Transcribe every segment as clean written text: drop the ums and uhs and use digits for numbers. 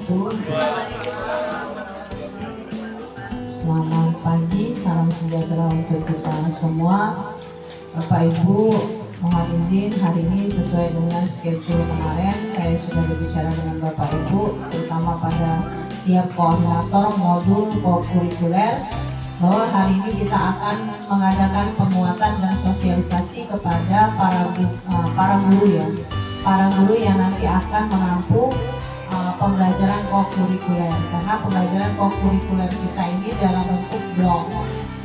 wabarakatuh. Selamat pagi, salam sejahtera untuk kita semua. Bapak Ibu, mohon izin hari ini sesuai dengan schedule kemarin saya sudah berbicara dengan Bapak Ibu, terutama pada tiap koordinator modul kokurikuler, bahwa hari ini kita akan mengadakan penguatan dan sosialisasi kepada para guru ya, para guru yang nanti akan menampung pembelajaran kokurikuler, karena pembelajaran kokurikuler kita ini dalam bentuk blok.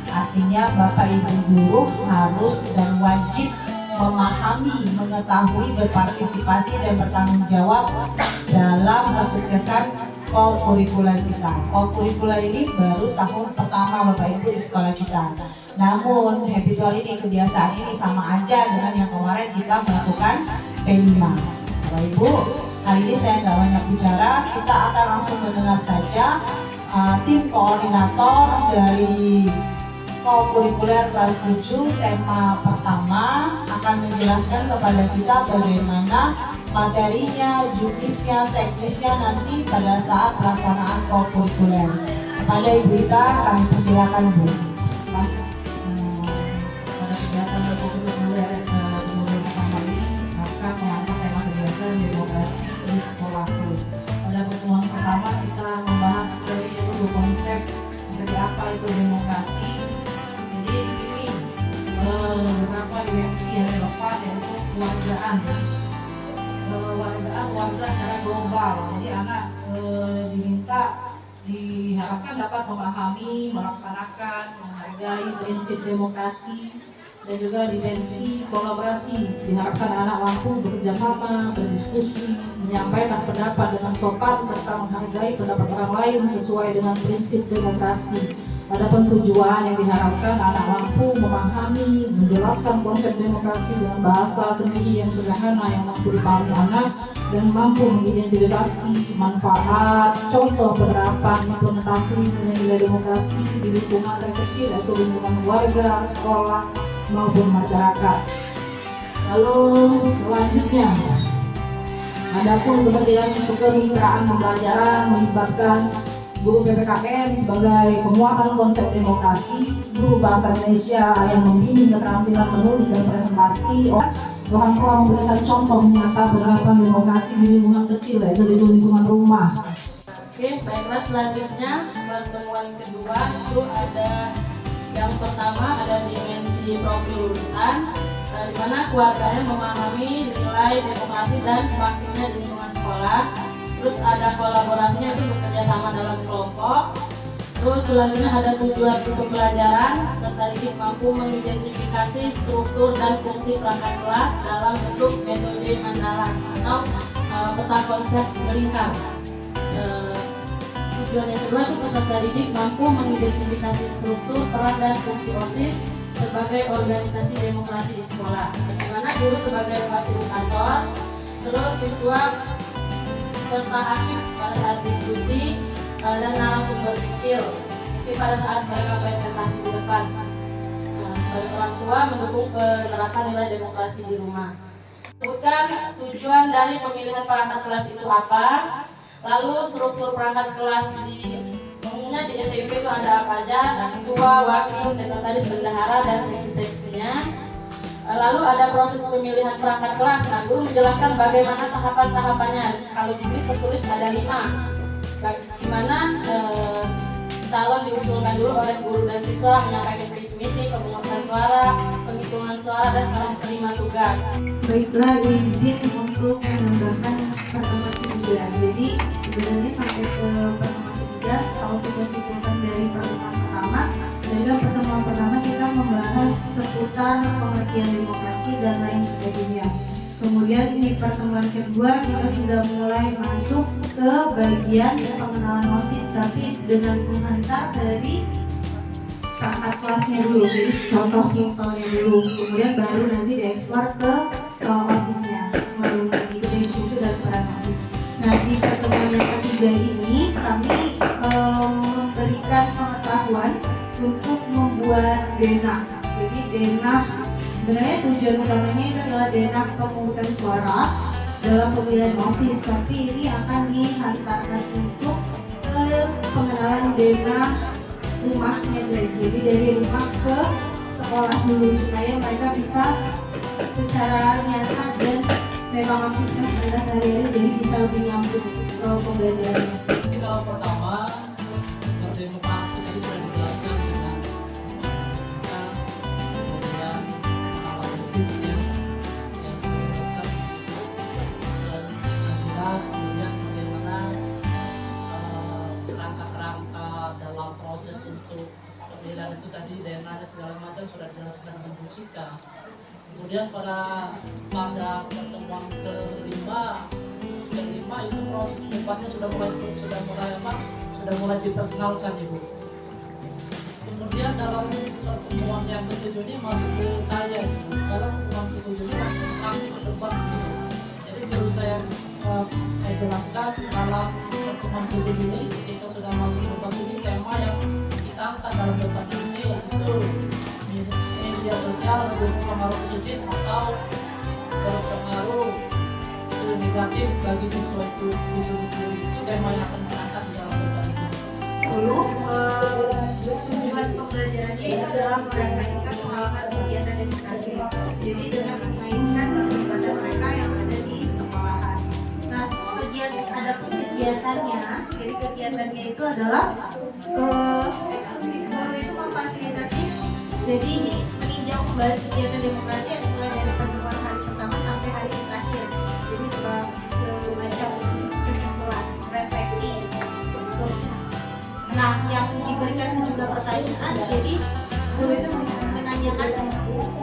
Artinya Bapak Ibu guru harus dan wajib memahami, mengetahui, berpartisipasi dan bertanggung jawab dalam kesuksesan kokurikuler kita. Kokurikuler ini baru tahun pertama Bapak Ibu di sekolah kita. Namun habitual ini, kebiasaan ini sama aja dengan yang kemarin kita melakukan P5. Bapak Ibu, hari ini saya nggak banyak bicara, kita akan langsung mendengar saja tim koordinator dari kokurikuler kelas 7 tema pertama akan menjelaskan kepada kita bagaimana materinya, judisnya, teknisnya nanti pada saat pelaksanaan kokurikuler. Kepada Ibu Ita kami persilakan Bu. Pada kegiatan kokurikuler pertama ini akan mengangkat tema kegiatan demokrasi di sekolahku. Pada pertemuan pertama kita membahas dari dulu konsep seperti apa itu demokrasi. Jadi ini beberapa dimensi yang relevan yaitu kewargaan. Warga secara global. Jadi anak diharapkan dapat memahami, melaksanakan, menghargai prinsip demokrasi dan juga dimensi kolaborasi. Diharapkan anak mampu bekerja sama, berdiskusi, menyampaikan pendapat dengan sopan serta menghargai pendapat orang lain sesuai dengan prinsip demokrasi. Adapun tujuan yang diharapkan anak mampu memahami, menjelaskan konsep demokrasi dengan bahasa sendiri yang sederhana yang mampu dipahami anak dan mampu mengidentifikasi manfaat, contoh penerapan implementasi nilai demokrasi di lingkungan yang kecil atau lingkungan warga, sekolah maupun masyarakat. Lalu selanjutnya, adapun kepentingan kemitraan pembelajaran melibatkan guru PPKN sebagai penguatan konsep demokrasi, guru bahasa Indonesia yang membimbing keterampilan menulis dan presentasi, orang tua memberikan contoh nyata penerapan demokrasi di lingkungan kecil, yaitu di lingkungan rumah. Oke, baiklah, selanjutnya pertemuan kedua itu ada yang pertama ada dimensi profil lulusan, di mana keluarganya memahami nilai demokrasi dan praktiknya di lingkungan sekolah. Terus ada kolaborasinya itu bekerja sama dalam kelompok. Terus selanjutnya ada tujuan pembelajaran serta didik mampu mengidentifikasi struktur dan fungsi perangkat kelas dalam bentuk metode andalan atau peta konsep melingkar. Tujuan yang kedua itu peserta didik mampu mengidentifikasi struktur, peran dan fungsi OSIS sebagai organisasi demokrasi di sekolah. Dimana guru sebagai fasilitator, terus siswa serta aktif pada saat diskusi dan narasumber kecil pada saat mereka presentasi di depan. Sebagai orang tua mendukung penerapan nilai demokrasi di rumah. Sebutkan tujuan dari pemilihan perangkat kelas itu apa, lalu struktur perangkat kelas umumnya di SMP itu ada apa aja, ketua, wakil, sekretaris, bendahara dan seksi-seksinya. Lalu ada proses pemilihan perangkat kelas. Nah, guru menjelaskan bagaimana tahapan-tahapannya. Kalau di sini tertulis ada 5. Bagaimana calon diusulkan dulu oleh guru dan siswa, menyampaikan visi misi, pemungutan suara, penghitungan suara dan serah terima tugas. Baiklah, izin untuk menambahkan pertemuan ketiga. Jadi sebenarnya sampai ke pertemuan ketiga, kalau kita simpulkan dari pertemuan pertama, dalam pertemuan pertama kita membahas seputar pengertian demokrasi dan lain sebagainya. Kemudian di pertemuan kedua kita sudah mulai masuk ke bagian pengenalan OSIS, tapi dengan menghantar dari perangkat kelasnya dulu, jadi contoh simpelnya dulu. Kemudian baru nanti dieksplor ke OSISnya, mengikuti itu dan peran OSIS. Nah, di pertemuan yang ketiga ini kami memberikan pengetahuan untuk membuat denah. Jadi denah sebenarnya tujuan utamanya itu adalah denah pemungutan suara dalam pemilihan OSIS, tapi ini akan dihantarkan untuk pengenalan dana rumahnya, jadi dari rumah ke sekolah dulu supaya mereka bisa secara nyata dan memang aktivitas mereka sehari-hari, jadi bisa lebih nyambung pembelajarannya. Jadi kalau pertama berdemokrasi tadi sudah dijelaskan dengan kemudian analisisnya yang sudah dijelaskan dan kemudian bagaimana kerangka-kerangka dalam proses untuk pemilihan itu tadi DNA dan segala macam sudah dijelaskan dengan Bu Cika. Kemudian pada pertemuan kelima itu proses debatnya sudah mulai diperkenalkan, Ibu. Kemudian dalam pertemuan yang ketujuh ini masuk ke saya, Ibu. Dalam pertemuan ketujuh ini masuk praktik debat, Ibu. Jadi perlu saya jelaskan dalam pertemuan ketujuh ini kita sudah masuk debat ini, tema yang kita angkat dalam debat ini yaitu media sosial berpengaruh positif atau berpengaruh negatif bagi siswa itu sendiri. Itu tema yang akan diangkat di dalam debat itu. Tujuan pembelajarannya itu adalah merefleksikan pengalaman kegiatan edukasi. Jadi dengan mengaitkan keterlibatan mereka yang ada di sekolahan. Nah, adapun kegiatannya, jadi kegiatannya itu adalah guru itu memfasilitasi. Jadi meninjau kembali kegiatan demokrasi yang dimulai dari pertemuan hari pertama sampai hari terakhir. Jadi semacam kesimpulan refleksi. Nah, yang diberikan sejumlah pertanyaan, jadi guru itu menanyakan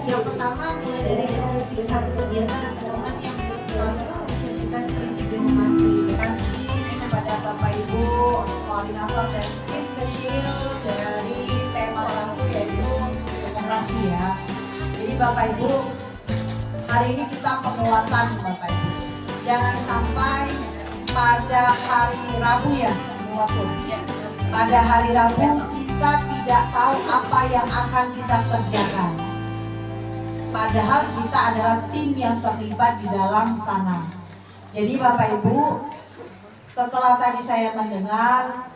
yang pertama mulai dari deskripsi satu kegiatan atau teman yang menceritakan prinsip demokrasi. Kasih kepada Bapak Ibu koordinator dan tim kecil dari tema 1 yaitu demokrasi ya. Jadi Bapak Ibu, hari ini kita penguatan Bapak Ibu. Jangan sampai pada hari Rabu ya, pada hari Rabu kita tidak tahu apa yang akan kita kerjakan. Padahal kita adalah tim yang terlibat di dalam sana. Jadi Bapak Ibu, setelah tadi saya mendengar,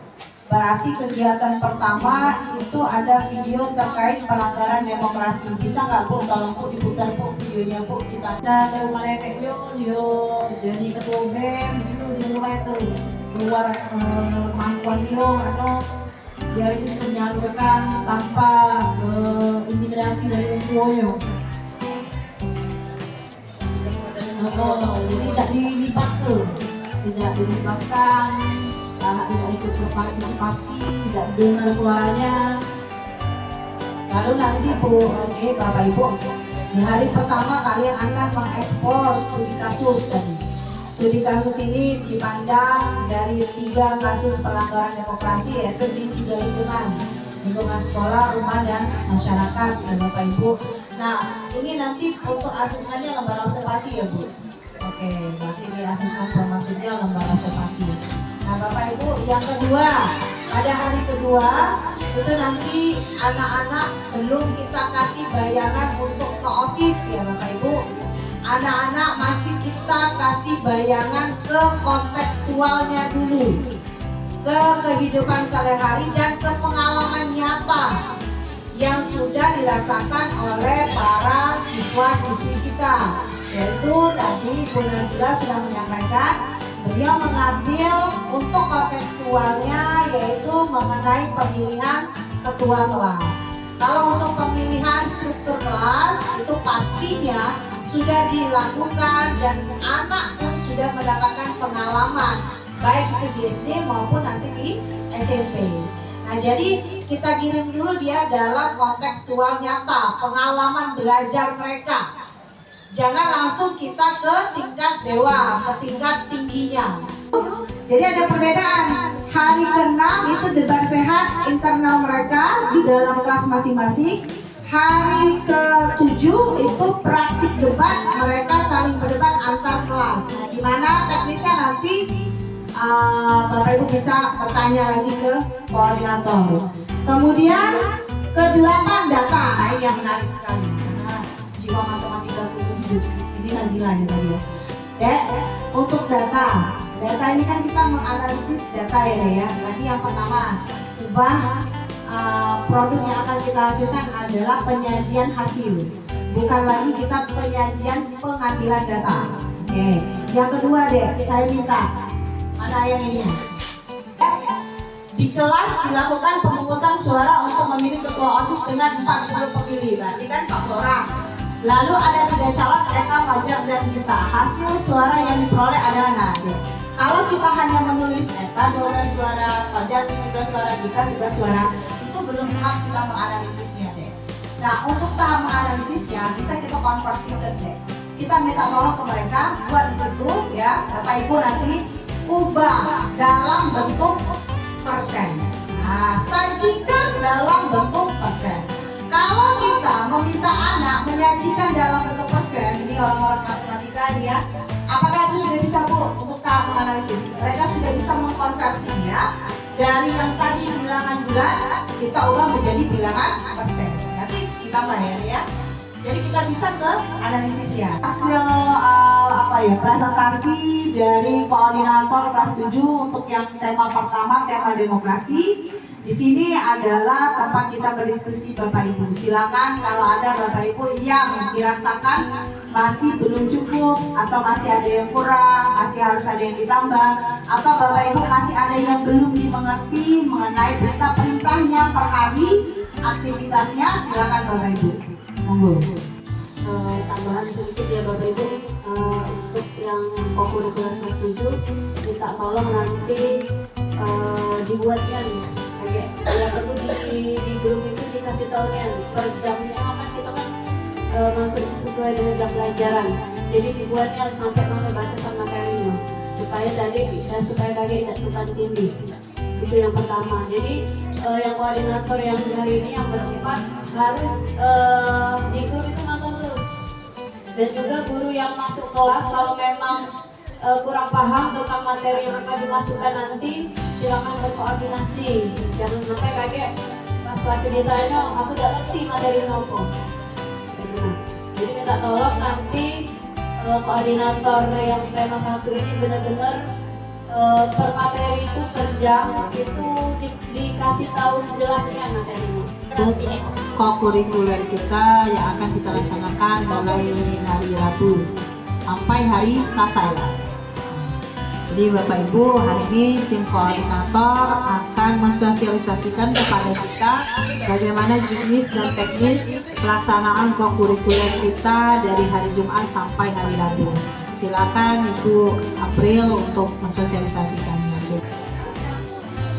berarti kegiatan pertama itu ada video terkait pelanggaran demokrasi. Bisa nggak Bu, tolong Bu diputar Bu videonya Bu, kita. Dan kemarin yo jadi ketua BEM di situ dimulai tuh keluar kemampuan yo atau dia itu bisa menyalurkan tanpa intimidasi dari Uwoyo. Jadi tidak dilibatkan, tidak ikut berpartisipasi, tidak dengar suaranya. Lalu nanti Bu, Bapak Ibu, di hari pertama kalian akan mengeksplor studi kasus tadi. Studi kasus ini dipandang dari 3 kasus pelanggaran demokrasi, yaitu di 3 lingkungan sekolah, rumah, dan masyarakat ya Bapak Ibu. Nah, ini nanti untuk asesmennya lembar observasi ya Bu. Oke, berarti di asesmen formatifnya lembar observasi. Nah Bapak Ibu, yang kedua, pada hari kedua itu nanti anak-anak belum kita kasih bayangan untuk ke OSIS ya Bapak Ibu. Anak-anak masih kita kasih bayangan ke kontekstualnya dulu, ke kehidupan sehari-hari dan ke pengalaman nyata yang sudah dirasakan oleh para siswa-siswi kita. Yaitu tadi Bu Nabila sudah menyampaikan, beliau mengambil untuk kontekstualnya yaitu mengenai pemilihan ketua kelas. Kalau untuk pemilihan struktur kelas itu pastinya sudah dilakukan dan anak pun sudah mendapatkan pengalaman baik itu di SD maupun nanti di SMP. Nah jadi kita kirim dulu dia dalam kontekstual nyata, pengalaman belajar mereka. Jangan langsung kita ke tingkat dewa, ke tingkat tingginya. Jadi ada perbedaan. Hari ke-6 itu debat sehat internal mereka di dalam kelas masing-masing. Hari ke-7 itu praktik debat, mereka saling berdebat antar kelas. Nah, di mana teknisnya nanti Bapak Ibu bisa bertanya lagi ke koordinator. Kemudian ke-8 data, nah ini yang menarik sekali karena jiwa matematika itu hidup. Ini Nazila ya tadi ya. Dek, untuk data ini kan kita menganalisis data ya Dek ya. Tadi yang pertama, ubah produk yang akan kita hasilkan adalah penyajian hasil, bukan lagi kita penyajian pengambilan data. Oke. Yang kedua Dek, saya minta mana yang ini ya? Di kelas dilakukan pemungutan suara untuk memilih ketua OSIS dengan 40 pemilih, berarti kan 40 orang. Lalu ada 3 calon, Eka, Fajar, dan Gita. Hasil suara yang diperoleh adalah nanti. Kalau kita hanya menulis Eka 12 suara, Fajar 17 suara, Gita 11 suara, itu belum tahap kita menganalisisnya deh. Nah, untuk tahap menganalisisnya bisa kita konversikan deh. Kita minta tolong ke mereka buat di situ ya, Bapak Ibu nanti ubah dalam bentuk persen. Nah, sajikan dalam bentuk persen. Kalau kita meminta anak menyajikan dalam bentuk persen, ini orang-orang matematika nih ya, apakah itu sudah bisa Bu untuk tahap menganalisis? Mereka sudah bisa mengkonversinya dari yang tadi bilangan bulan kita ubah menjadi bilangan persen. Nanti kita bayar ya. Jadi kita bisa ke analisisnya. Hasil presentasi dari koordinator kelas 7 untuk yang tema pertama, tema demokrasi. Di sini adalah tempat kita berdiskusi Bapak Ibu. Silakan kalau ada Bapak Ibu yang dirasakan masih belum cukup atau masih ada yang kurang, masih harus ada yang ditambah, atau Bapak Ibu masih ada yang belum dimengerti mengenai perintah-perintahnya per hari, aktivitasnya, silakan Bapak Ibu. Monggo. Tambahan sedikit ya Bapak Ibu, untuk yang kokurikuler kelas 7 minta tolong nanti dibuatkan kayak ya perlu di grup itu dikasih tahunya per jamnya kan kita kan masuknya sesuai dengan jam pelajaran, jadi dibuatnya sampai mana batasan materinya supaya kalian tidak tumpang tindih. Itu yang pertama. Jadi yang koordinator yang hari ini yang bersifat harus di grup itu nonton terus, dan juga guru yang masuk kelas kalau memang kurang paham tentang materi yang akan dimasukkan nanti silakan berkoordinasi, jangan sampai kaget pas waktu ditanya aku tidak ngerti materi nopo. Jadi minta tolong nanti koordinator yang tema 1 ini benar-benar per materi itu per jam itu dikasih tahu jelasnya materinya. Kokurikuler kita yang akan kita laksanakan mulai hari Rabu sampai hari Selasa ya. Jadi Bapak Ibu, hari ini tim koordinator akan mensosialisasikan kepada kita bagaimana jenis dan teknis pelaksanaan kokurikuler kita dari hari Jumat sampai hari Rabu. Silakan Ibu April untuk mensosialisasikannya.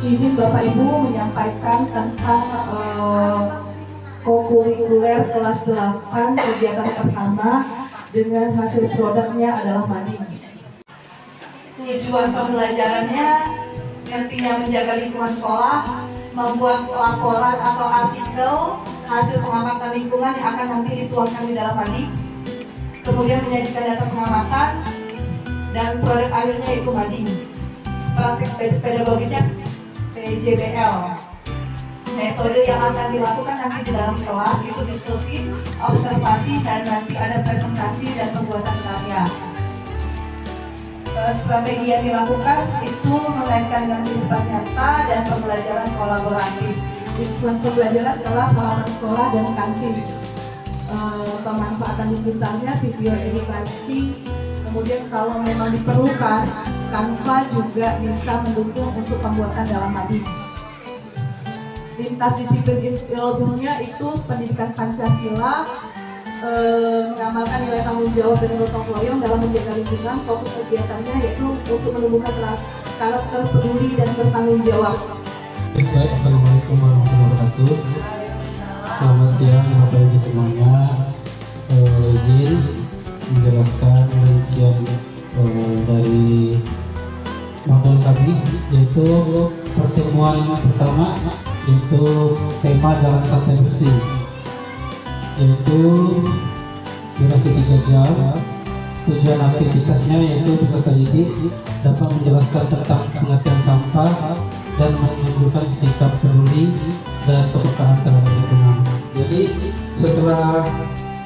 Izin Bapak Ibu menyampaikan tentang kokurikuler kelas 8 kegiatan pertama dengan hasil produknya adalah mading. Tujuan pembelajarannya nantinya menjaga lingkungan sekolah, membuat laporan atau artikel hasil pengamatan lingkungan yang akan nanti dituangkan di dalam mading, kemudian menyajikan data pengamatan dan produk akhirnya yaitu mading. Praktik pedagogisnya PJBL. Metode yang akan dilakukan nanti di dalam kelas itu diskusi, observasi, dan nanti ada presentasi dan pembuatan karya. Strategi yang dilakukan itu mengaitkan dengan kehidupan nyata dan pembelajaran kolaboratif. Tujuan pembelajaran adalah halaman sekolah dan kantin. Pemanfaatan digitalnya video edukasi, kemudian kalau memang diperlukan Canva juga bisa mendukung untuk pembuatan dalam mading. Lintas disiplin ilmunya itu pendidikan Pancasila, mengamalkan nilai tanggung jawab dan gotong royong dalam menjaga lingkungan. Fokus kegiatannya yaitu untuk menumbuhkan karakter peduli dan bertanggung jawab. Baik, Assalamualaikum warahmatullahi wabarakatuh. Selamat siang Bapak Ibu semuanya. Izin menjelaskan rincian dari modul kami, yaitu pertemuan pertama yaitu tema jalan santai bersih, yaitu durasi 3 jam. Tujuan aktivitasnya yaitu peserta didik dapat menjelaskan tentang pengertian sampah dan menunjukkan sikap peduli dan kepekaan terhadap lingkungan. Jadi setelah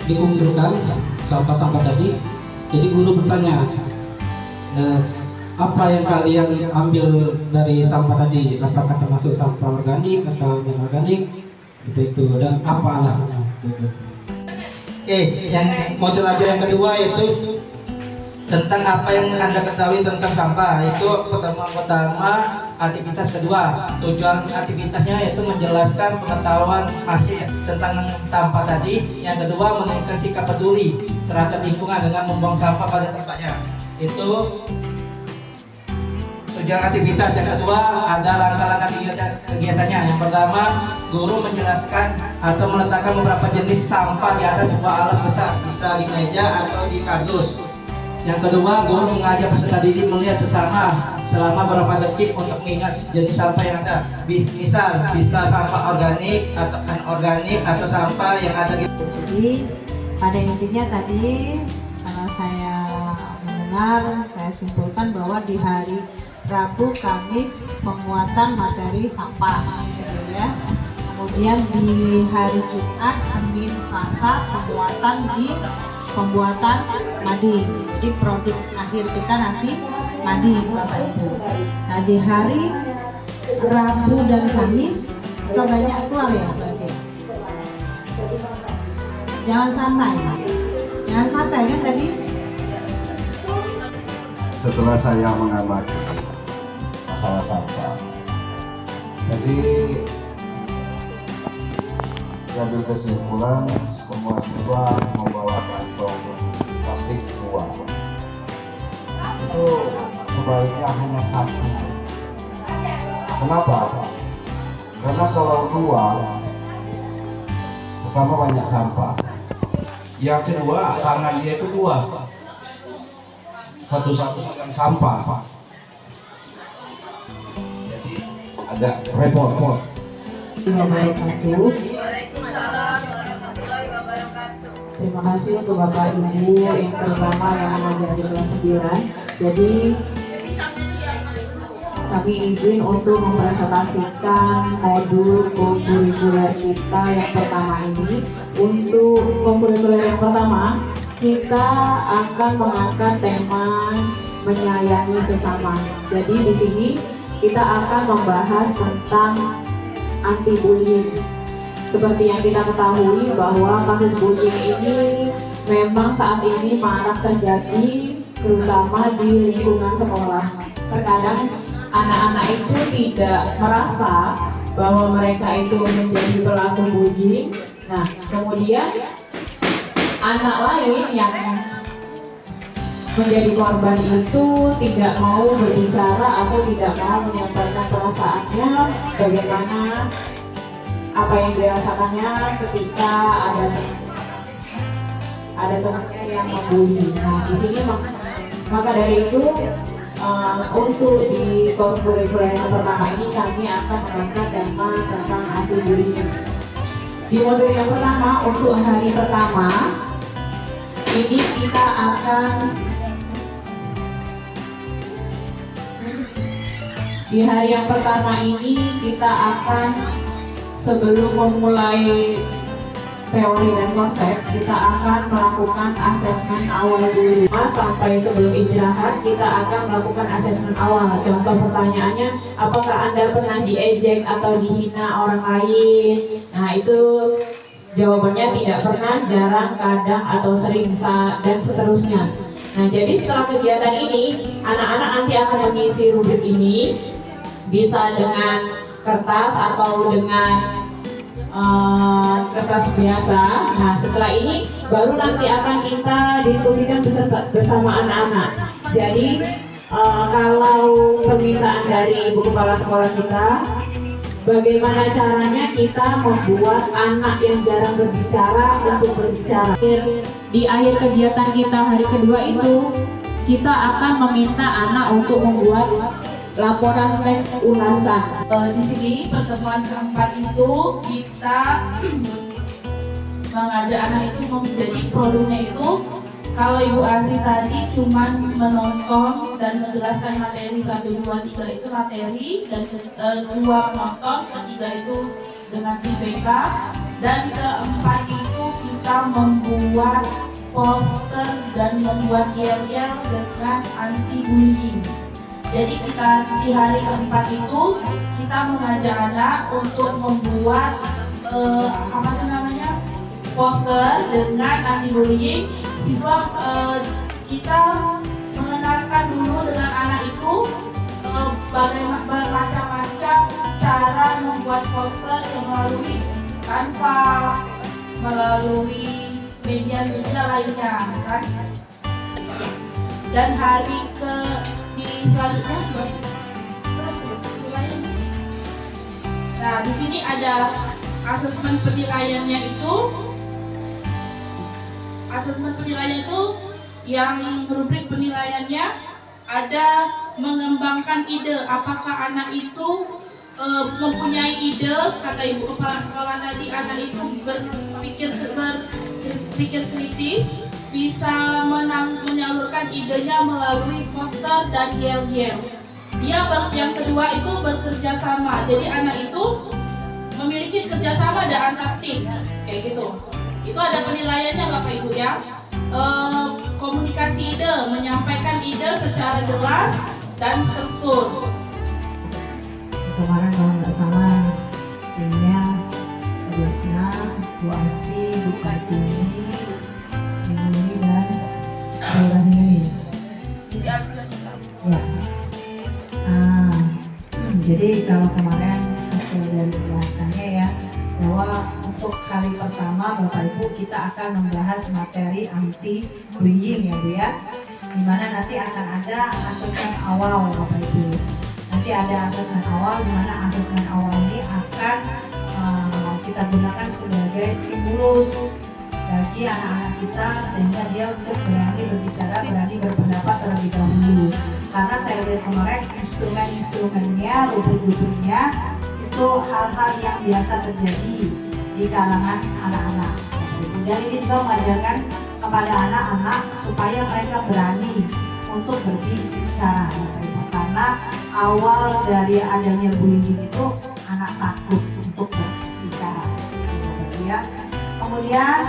dikumpulkan sampah-sampah tadi, jadi guru bertanya, Apa yang kalian ambil dari sampah tadi? Apakah termasuk sampah organik atau non-organik? Itu dan apa alasannya? Oke, yang modul ajar yang kedua itu tentang apa yang Anda ketahui tentang sampah. Itu pertemuan pertama, aktivitas kedua. Tujuan aktivitasnya yaitu menjelaskan pengetahuan hasil tentang sampah tadi. Yang kedua, menunjukkan sikap peduli terhadap lingkungan dengan membuang sampah pada tempatnya. Itu tujuan aktivitas. Yang kedua, ada langkah-langkah kegiatannya. Yang pertama, guru menjelaskan atau meletakkan beberapa jenis sampah di atas sebuah alas besar, bisa di meja atau di kardus. Yang kedua, guru mengajak peserta didik melihat sesama selama beberapa detik untuk mengingat jenis sampah yang ada. Misal, bisa sampah organik atau anorganik atau sampah yang ada. Jadi pada intinya tadi kalau saya mendengar, saya simpulkan bahwa di hari Rabu, Kamis penguatan materi sampah, gitu ya. Kemudian di hari Jumat, Senin, Selasa penguatan di pembuatan mading. Jadi produk akhir kita nanti mading, Bapak Ibu. Nah di hari Rabu dan Kamis kita banyak keluar ya berarti. Jangan santai kan tadi. Setelah saya mengamati masalah sampah, jadi diambil kesimpulan semua siswa membawa kantong plastik dua. Itu sebaiknya hanya satu. Kenapa? Karena kalau dua, pertama banyak sampah. Yang kedua, tangan dia itu dua. Satu-satu dengan sampah. Jadi agak repot. Terima kasih untuk Bapak Ibu yang terutama yang mengajar di kelas 9. Jadi kami izin untuk mempresentasikan modul kurikuler kita yang pertama ini. Untuk kurikuler yang pertama, kita akan mengangkat tema menyayangi sesama. Jadi di sini kita akan membahas tentang anti bullying. Seperti yang kita ketahui bahwa kasus bullying ini memang saat ini marak terjadi, terutama di lingkungan sekolah. Terkadang anak-anak itu tidak merasa bahwa mereka itu menjadi pelaku bullying. Nah, kemudian anak lain yang menjadi korban itu tidak mau berbicara atau tidak mau menyampaikan perasaannya, bagaimana apa yang dirasakannya ketika ada temannya yang membuli. Nah, di sini maka dari itu untuk di kurikuler yang pertama ini kami akan mengangkat tema tentang anti bullying. Di modul yang pertama untuk hari pertama ini kita akan di hari yang pertama ini kita akan sebelum memulai teori dan konsep, kita akan melakukan asesmen awal dulu. Sampai sebelum istirahat, kita akan melakukan asesmen awal. Contoh pertanyaannya, apakah Anda pernah diejek atau dihina orang lain? Nah, itu jawabannya tidak pernah, jarang, kadang, atau sering, dan seterusnya. Nah, jadi setelah kegiatan ini, anak-anak nanti akan mengisi rubrik ini, bisa dengan kertas atau dengan kertas biasa. Nah, setelah ini baru nanti akan kita diskusikan bersama anak-anak. Jadi kalau permintaan dari Ibu Kepala Sekolah kita, bagaimana caranya kita membuat anak yang jarang berbicara untuk berbicara. Di akhir kegiatan kita hari kedua itu, kita akan meminta anak untuk membuat laporan teks ulasan. Di sini pertemuan keempat itu kita mengajak anak itu menjadi produknya itu, kalau Ibu Asri tadi cuma menonton dan menjelaskan materi 1, 2, 3 itu materi, dan 2 penonton, ketiga itu dengan IPK, dan keempat itu kita membuat poster dan membuat yel-yel dengan anti bullying. Jadi kita di hari keempat itu kita mengajak anak untuk membuat poster dengan anti bullying. Siswa kita mengenalkan dulu dengan anak itu bagaimana bermacam-macam cara membuat poster yang melalui Canva, melalui media-media lainnya, kan? Dan hari di selanjutnya, nah di sini ada asesmen penilaiannya itu. Asesmen penilaian itu yang rubrik penilaiannya ada mempertimbangkan ide, apakah anak itu mempunyai ide, kata ibu kepala sekolah tadi, anak itu berpikir kritis, bisa menyalurkan idenya melalui poster dan yel-yel. Yang kedua itu bekerja sama, jadi anak itu memiliki kerjasama dan antar tim, kayak gitu. Itu ada penilaiannya Bapak Ibu ya. Komunikasi ide, menyampaikan ide secara jelas dan struktur. Kemarin kalau nggak salah timnya Rusna, Bu Asi, Bu Kartini, Minggu dan Burani. Ya. Jadi kalau kemarin hasil dari pembahasannya ya, bahwa untuk hari pertama Bapak Ibu kita akan membahas materi anti bullying ya Bu ya, dimana nanti akan ada asesmen awal Bapak Ibu. Nanti ada asesmen awal, dimana asesmen awal ini akan kita gunakan sebagai stimulus bagi anak-anak kita sehingga dia untuk berani berbicara, berani berpendapat terlebih dahulu. Karena saya lihat kemarin instrumen-instrumennya, rubrik-rubriknya itu hal-hal yang biasa terjadi di kalangan anak-anak. Dan ini juga mengajarkan kepada anak-anak supaya mereka berani untuk berbicara. Karena awal dari adanya bullying itu anak takut untuk berbicara. Ya. Kemudian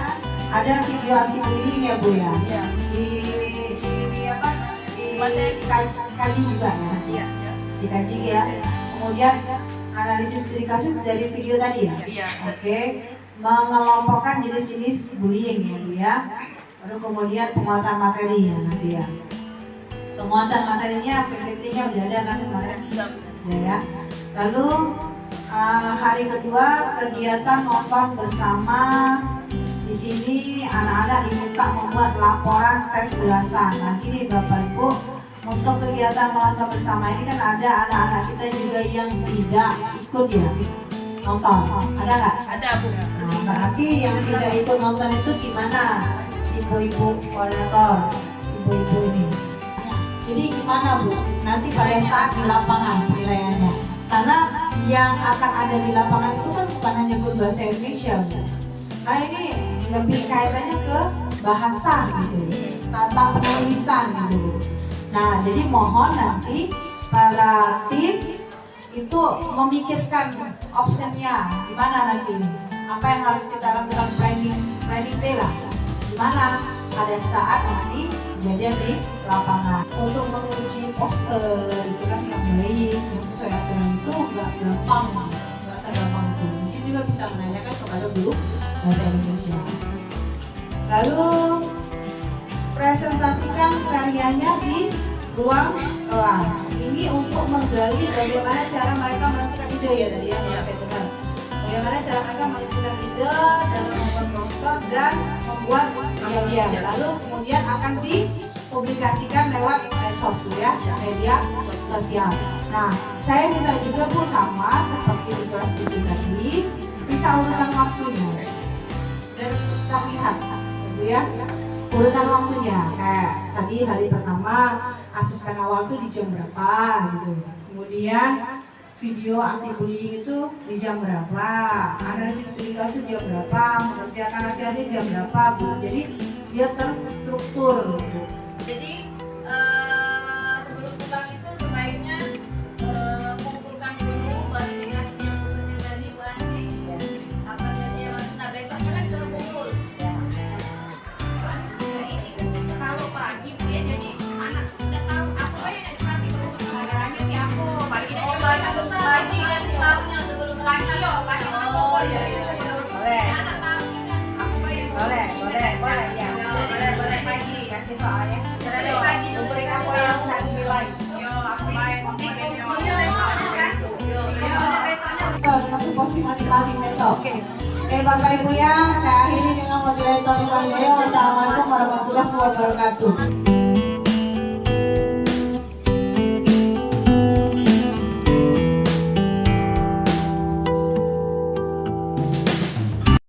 ada video anti bullying ya Bu ya. Dikaji juga ya. Dikaji ya. Kemudian analisis studi kasus dari video tadi ya. Oke. Mengelompokkan jenis-jenis bullying ya Bu ya. Lalu kemudian penguatan materi ya nanti ya. Penguatan materinya, PPT-nya udah ada kan kemarin ya. Lalu hari kedua kegiatan nonton bersama. Di sini anak-anak diminta membuat laporan tes belasan. Nah gini Bapak Ibu, untuk kegiatan menonton bersama ini kan ada anak-anak kita juga yang tidak ikut ya nonton. Ada nggak? Ada Bu. Nah, berarti yang tidak ikut nonton itu gimana? Ibu-ibu koordinator, ibu-ibu ini. Jadi gimana Bu? Nanti pada saat di lapangan penilaiannya. Karena yang akan ada di lapangan itu kan bukan hanya guru bahasa Indonesia Bu. Karena ini lebih kaitannya ke bahasa gitu, tata penulisan gitu. Nah, jadi mohon nanti para tim itu memikirkan optionnya gimana nanti, apa yang harus kita lakukan planning day lah, gimana pada saat nanti kejadian di lapangan. Untuk menguji poster itu kan yang baik, yang sesuai aturan itu nggak gampang, nggak segampang itu. Mungkin juga bisa menanyakan kepada guru bahasa Indonesia. Lalu presentasikan karyanya di ruang kelas. Ini untuk menggali bagaimana cara mereka menentukan ide ya tadi ya, kalau saya dengar. Bagaimana cara mereka menentukan ide dalam membuat poster dan membuat yel-yel. Lalu kemudian akan dipublikasikan lewat medsos ya, media sosial. Nah, saya minta juga Bu sama seperti di kelas 7 tadi, minta urutan waktunya. Dan kita lihat ya urutan waktunya, kayak tadi hari pertama asesmen awal itu di jam berapa gitu, kemudian video anti bullying itu di jam berapa, analisis studi kasus jam berapa, mengerjakan latihannya jam berapa Bu. Jadi dia terstruktur gitu. Jadi sebelum pulang itu sebaiknya mengumpulkan dulu klarifikasi yang tugasnya dari Bu Asi apa saja yang nah besoknya kan suruh kumpul Boleh ya. Boleh pagi. Kasih soalnya. Beri aku yang tak nilai. Dengan tupoksi masing-masing besok. Oke Bapak Ibu ya, saya akhiri dengan moderator Iwan Deo. Wassalamualaikum warahmatullahi wabarakatuh.